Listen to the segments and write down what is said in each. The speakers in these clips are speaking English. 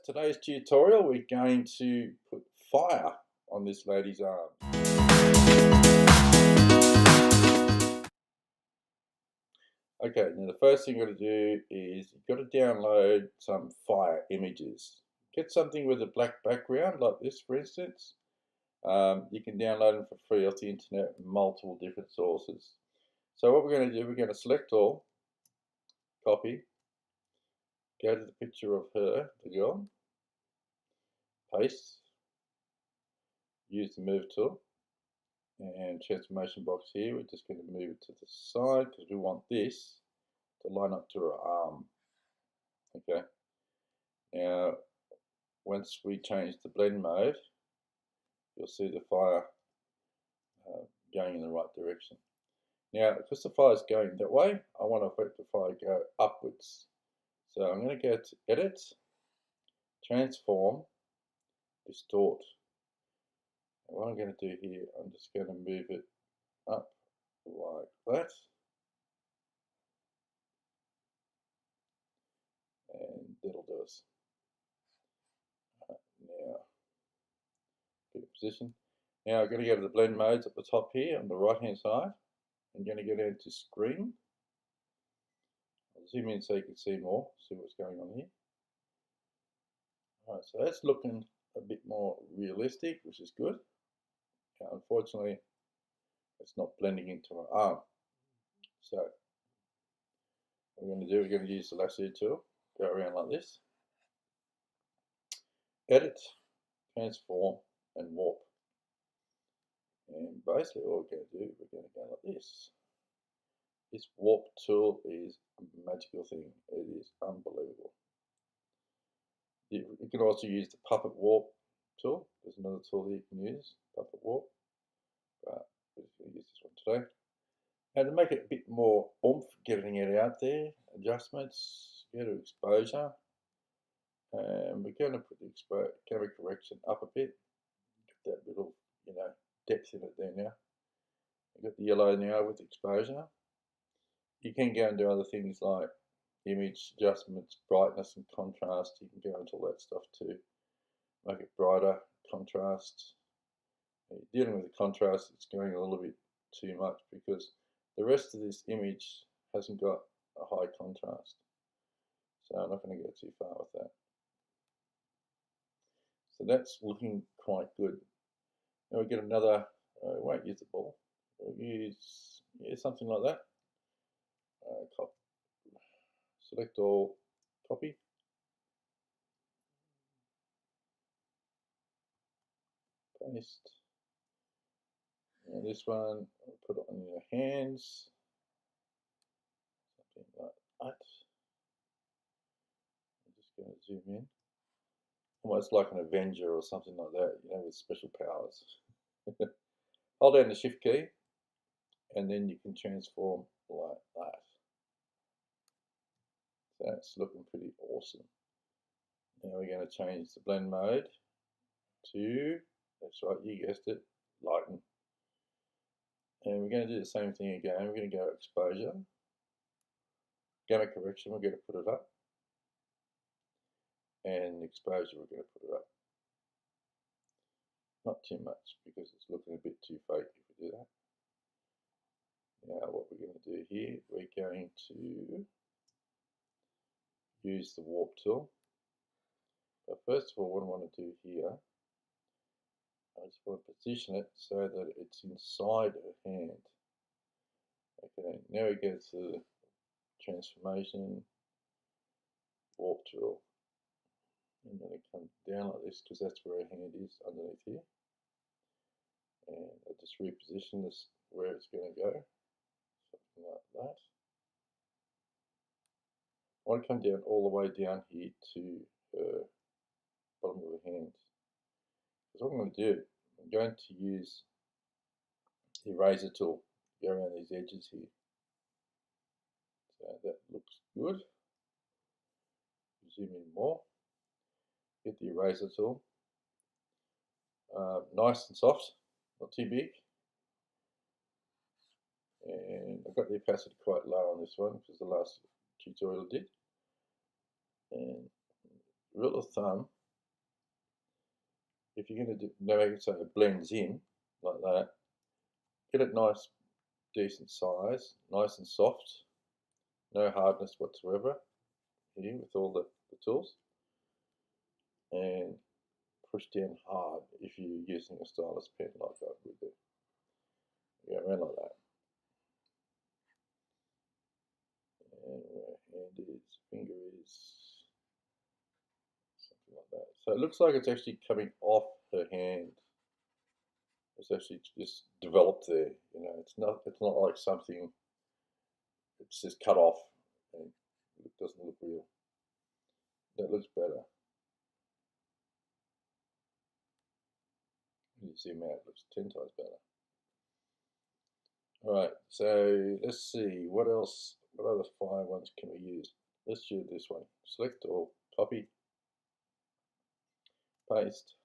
Today's tutorial, we're going to put fire on this lady's arm. Okay, now the first thing you've got to do is you've got to download some fire images. Get something with a black background like this, for instance. You can download them for free off the internet, multiple different sources. So what we're going to do, we're going to select all, copy, go to the picture of her, the girl, paste, use the move tool, and transformation box here, we're just going to move it to the side because we want this to line up to her arm. Okay, now once we change the blend mode, you'll see the fire going in the right direction. Now because the fire is going that way, I want to let the fire go upwards. So I'm going to go to Edit, Transform, Distort. And what I'm going to do here, I'm just going to move it up like that. And that'll do us. Now, get a position. Now I'm going to go to the blend modes at the top here on the right hand side. I'm going to go down to screen. I'll zoom in so you can see more, see what's going on here. Alright, so that's looking a bit more realistic, which is good. Now, unfortunately, it's not blending into my arm. So, what we're going to do, we're going to use the lasso tool, go around like this. Edit, transform, and warp. And basically all we're going to do, we're going to go like this. This warp tool is a magical thing. It is unbelievable. You can also use the puppet warp tool. There's another tool that you can use, puppet warp. But we're just going to use this one today. Now to make it a bit more oomph, getting it out there, adjustments, go to exposure. And we're going to put the camera correction up a bit. Get that little, depth in it there now. We've got the yellow now with exposure. You can go and do other things like image adjustments, brightness and contrast. You can go into all that stuff too. Make it brighter, contrast. Dealing with the contrast, it's going a little bit too much because the rest of this image hasn't got a high contrast. So I'm not going to go too far with that. So that's looking quite good. Now we get another, we won't use the ball, we'll use something like that. Select all, copy. Paste. And this one, put it on your hands. Something like that. I'm just going to zoom in. Almost like an Avenger or something like that, with special powers. Hold down the Shift key, and then you can transform like that. That's looking pretty awesome. Now we're going to change the blend mode to, that's right, you guessed it, lighten. And we're going to do the same thing again. We're going to go exposure, gamma correction, we're going to put it up, and exposure, we're going to put it up. Not too much because it's looking a bit too fake if we do that. Now what we're going to do here, we're going to use the warp tool. But first of all, what I want to do here, I just want to position it so that it's inside her hand. Okay, now we go to the transformation, warp tool. And then it comes down like this because that's where her hand is underneath here. And I just reposition this where it's going to go. Something like that. I want to come down all the way down here to her bottom of her hand. So what I'm going to do, I'm going to use the eraser tool, go around these edges here. So that looks good. Zoom in more. Get the eraser tool. Nice and soft, not too big. And I've got the opacity quite low on this one because the last tutorial did. And rule of thumb, if you're going to make it so it blends in like that, get it nice, decent size, nice and soft, no hardness whatsoever here with all the tools, and push down hard if you're using a stylus pen like I would do. Go around like that. And where hand is, finger is, something like that. So it looks like it's actually coming off her hand. It's actually just developed there. You know, it's not like something it's just cut off and it doesn't look real. That looks better. When you zoom out, it looks 10 times better. Alright, so let's see, what else, what other fire ones can we use? Let's do this one. Select all, copy, paste.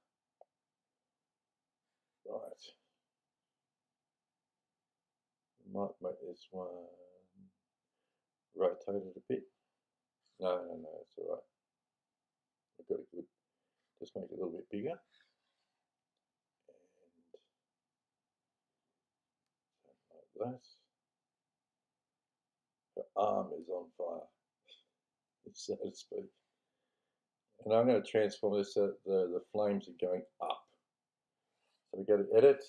Right. Might make this one rotated a bit. No, it's alright. I've got it good. Just make it a little bit bigger. And like that. Her arm is on fire, so to speak. And I'm going to transform this so the flames are going up. So we go to Edit,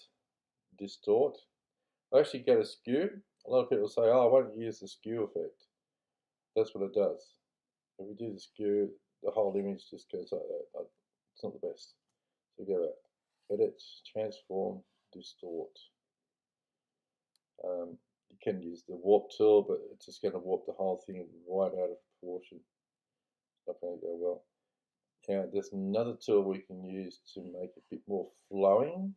Distort. I actually go to Skew. A lot of people say, oh, why don't you use the skew effect? That's what it does. If we do the skew, the whole image just goes like that. It's not the best. So go back, Edit, Transform, Distort. You can use the warp tool, but it's just going to warp the whole thing right out of proportion. It's not going to go well. Now, there's another tool we can use to make it a bit more flowing,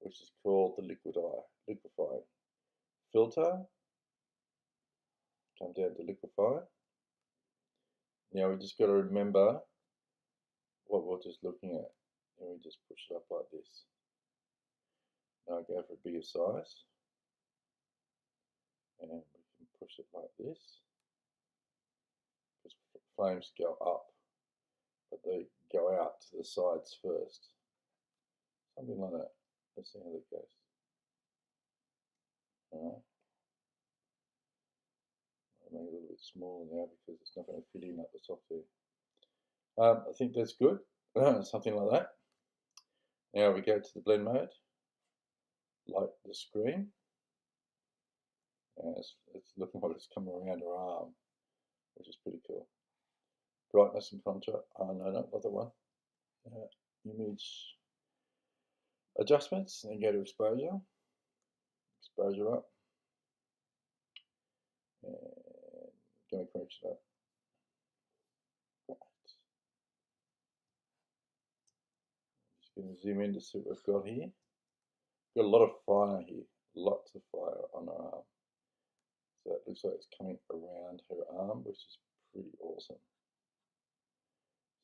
which is called the Liquify. Filter, come down to Liquify. Now we just got to remember what we're just looking at, and we just push it up like this. Now go for a bigger size, and we can push it like this, because flames go up, but they go out to the sides first. Something like that. Let's see how that goes. Alright. I'll make it a little bit smaller now because it's not going to fit in at the top there. I think that's good. Something like that. Now we go to the blend mode, light the screen. And it's looking like it's coming around her arm, which is pretty cool. Brightness and contrast. Oh no, not the one. Image adjustments, and then go to exposure. Exposure up. And going to correction up. Just going to zoom in to see what we've got here. Got a lot of fire here, lots of fire on her arm. So it looks like it's coming around her arm, which is pretty awesome.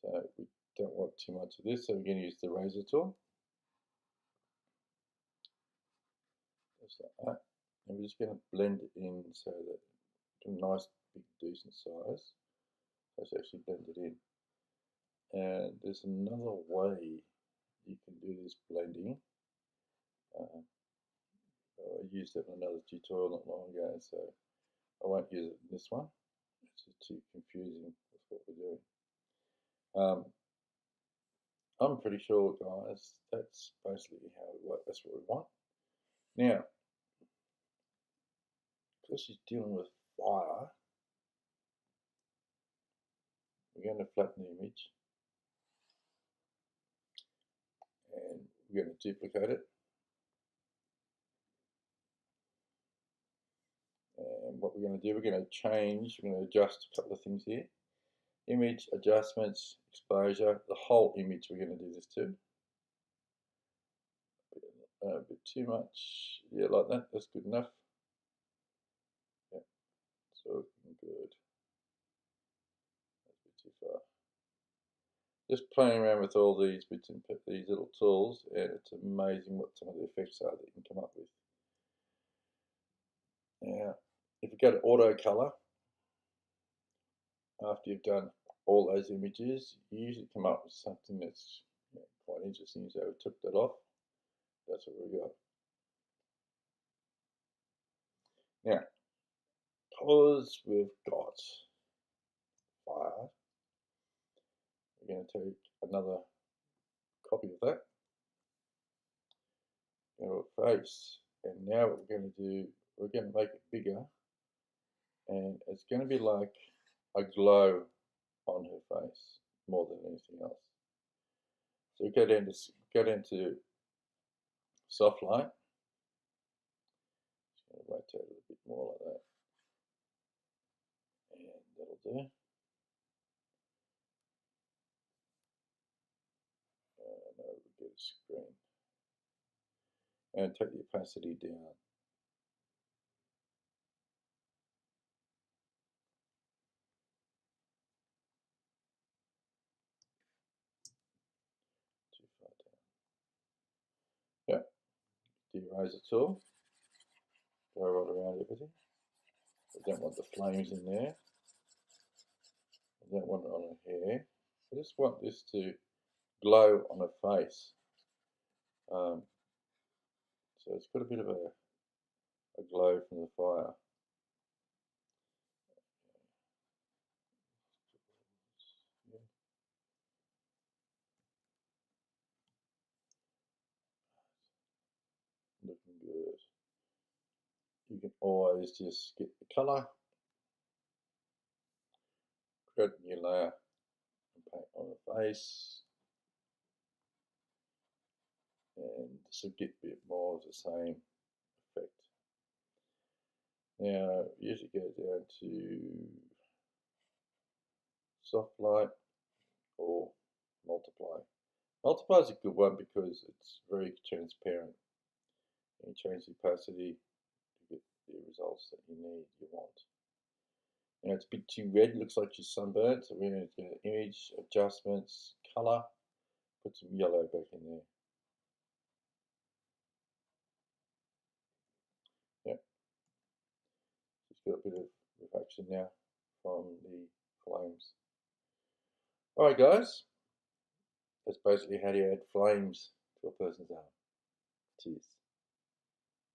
So we don't want too much of this, so we're going to use the razor tool. Just like that. And we're just going to blend it in so that it's a nice, big, decent size. That's actually blended in. And there's another way you can do this blending. I used it in another tutorial not long ago, so I won't use it in this one. It's just too confusing with what we're doing. I'm pretty sure, guys, that's basically how it works. That's what we want. Now, because she's dealing with fire, we're going to flatten the image. And we're going to duplicate it. And what we're going to do, we're going to change, we're going to adjust a couple of things here. Image, adjustments, exposure, the whole image we're going to do this to. A bit too much, yeah, like that, that's good enough. Yeah, it's looking good. That's a bit too far. Just playing around with all these bits and these little tools, and it's amazing what some of the effects are that you can come up with. Now, if you go to auto color, after you've done all those images, you usually come up with something that's quite interesting. So we took that off. That's what we got. Now, because we've got fire, we're going to take another copy of that, go to face, and now what we're going to do, we're going to make it bigger, and it's going to be like a glow on her face more than anything else. So go down to soft light. Just going to rotate it a bit more like that, and that'll do. Now we get a screen, and take the opacity down. Too far down. Yeah, de-eraser tool. Go right around everything. I don't want the flames in there. I don't want it on her hair. I just want this to glow on her face. So it's got a bit of a glow from the fire. Looking good. You can always just get the colour, create a new layer, and paint on the face, and this will get a bit more of the same effect. Now, usually go down to soft light or multiply. Multiply is a good one because it's very transparent. And you change the opacity to get the results that you need, you want. Now it's a bit too red, looks like she's sunburnt, so we're going to get image, adjustments, color, put some yellow back in there. Yep. She's got a bit of reflection now from the flames. Alright guys, that's basically how do you add flames to a person's arm. Cheers.